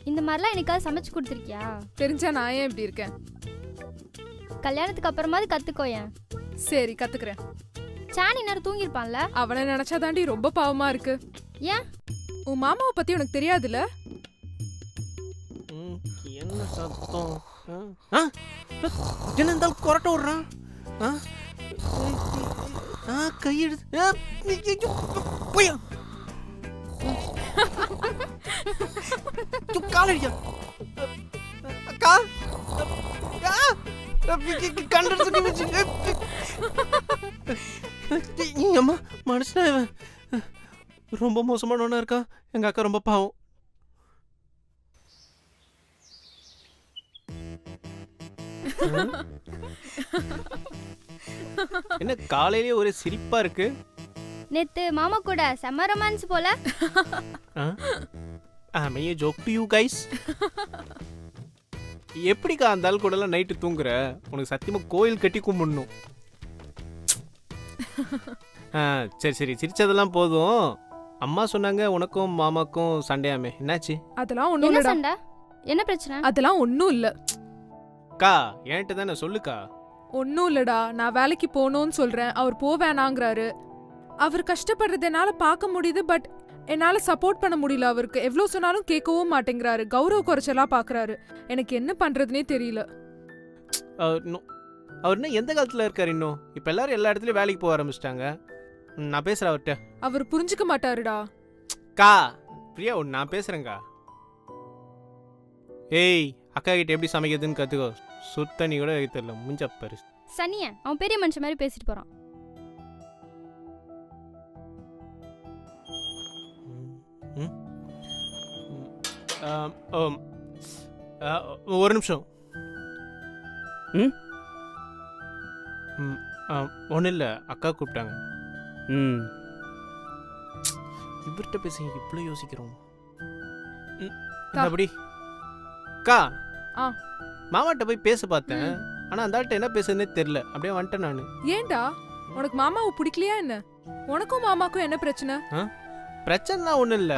இந்த மாதிரிலாம் எனக்காவது சமைச்சு கொடுத்துருக்கியா? தெரிஞ்சா நான் ஏன் இப்படி இருக்கேன்? கல்யாணத்துக்கு அப்புறமாவது கத்துக்கோயேன். சரி கத்துக்கிறேன். சாணி நேரம் தூங்கிருப்பான்ல? அவனை நினைச்சா தாண்டி ரொம்ப பாவமா இருக்கு. ஏன்? உன் மாமாவை பத்தி உனக்கு தெரியாதுல்ல? என்ன சத்தம்? என்ன இருந்தாலும் கொரட்ட விடுறான். கையெடுத்து போய் காலடியா அக்கா அம்மா மனுஷன் ரொம்ப மோசமானவனா இருக்கா. எங்க அக்கா ரொம்ப பாவம். என்ன காலையிலேயே ஒரு சிரிப்பா இருக்கு? நேத்து மாமா கூட செம்ம ரொமான்ஸ் போல. Am I a joke to you guys? எப்படிக்கா அந்த ஆள் கூட எல்லாம் நைட்டு தூங்குற? உனக்கு சத்தியமா கோயில் கட்டி கும்பிடணும். சரி சரி சிரிச்சதெல்லாம் போதும். அம்மா சொன்னாங்க உனக்கும் மாமாக்கும் சண்டையாமே, என்னாச்சு? அதெல்லாம் ஒண்ணும் என்ன இல்லடா. சண்டை? என்ன பிரச்சனை? அதெல்லாம் ஒண்ணும் இல்ல. கா என்கிட்ட தானே சொல்லுக்கா. ஒன்னும் இல்லடா. நான் வேலைக்கு போகணும்னு சொல்றேன், அவர் போவேணாங்கிறாரு. அவர் கஷ்டப்படுறது என்னால பார்க்க முடியுது, பட் என்னால சப்போர்ட் பண்ண முடியல. அவருக்கு எவ்வளவு சொன்னாலும் கேட்கவும் மாட்டேங்கிறாரு. கௌரவ குறைச்சலா பாக்குறாரு. எனக்கு என்ன பண்றதுனே தெரியல. அவர் இன்னும் எந்த காலத்துல இருக்காரு? இன்னும் இப்ப எல்லாரும் எல்லா இடத்துலயும் வேலைக்கு போக ஆரம்பிச்சிட்டாங்க. நான் பேசுறேன் அவர்கிட்ட. அவர் புரிஞ்சுக்க மாட்டாருடா. கா பிரியா, நான் பேசுறேங்கா. ஏய், அக்கா கிட்ட எப்படி சமைக்கிறதுன்னு கத்துக்கோ. சுத்தண்ணி கூட தெரியல, முஞ்ச பாரு. சனிய அவன் பெரிய மனுஷன் மாதிரி பேசிட்டு போறான். ஒரு நிமிஷம். ஒன்றும் இல்லை, அக்கா கூப்பிட்டாங்க. இவர்கிட்ட பேச இவ்வளோ யோசிக்கிறோம். அப்படி அக்கா மாமாட்ட போய் பேச பார்த்தேன். ஆனா அந்த ஆள்கிட்ட என்ன பேசுறதுனே தெரியல. அப்படியே வந்துட்டேன் நானு. ஏன்டா, உனக்கு மாமாவை பிடிக்கலையா என்ன? உனக்கும் மாமாக்கும் என்ன பிரச்சனை? பிரச்சனைலாம் ஒண்ணும் இல்ல.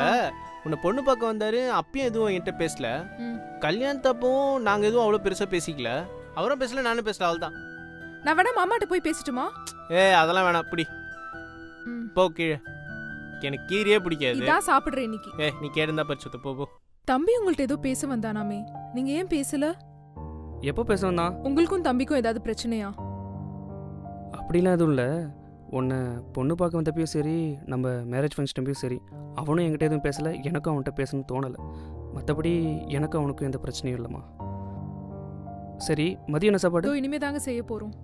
உன்னை பொண்ணு பார்க்க வந்தாரு, அப்பயும் எதுவும் என்கிட்ட பேசல. கல்யாணத்தப்பவும் நாங்க எதுவும் அவ்வளவு பெருசா பேசிக்கல. அவரும் பேசல, நானும் பேசல, அவள்தான். நான் வேணா மாமாட்ட போய் பேசிட்டுமா? அதெல்லாம் வேணாம், பிடி போ கீழே. எனக்கு கீரையே பிடிக்காது. இதான் சாப்பிடுறேன் இன்னைக்கு. நீ கேடுந்தா பரிசுத்த போ. தம்பி உங்கள்ட்ட ஏதோ பேச வந்தானாமே, நீங்க ஏன் பேசல? எப்போ பேச வந்தான்? உங்களுக்கும் தம்பிக்கும் ஏதாவது பிரச்சனையா? அப்படிலாம் எதுவும் இல்லை. உன்னை பொண்ணு பார்க்க வந்தப்பயும் சரி, நம்ம மேரேஜ் ஃபங்க்ஷன்ப்பையும் சரி, அவனும் என்கிட்ட எதுவும் பேசலை, எனக்கும் அவன்கிட்ட பேசணும்னு தோணலை. மற்றபடி எனக்கும் அவனுக்கும் எந்த பிரச்சனையும் இல்லைம்மா. சரி, மதியம் என்ன சாப்பாடு? இனிமே தாங்க செய்ய போறோம்.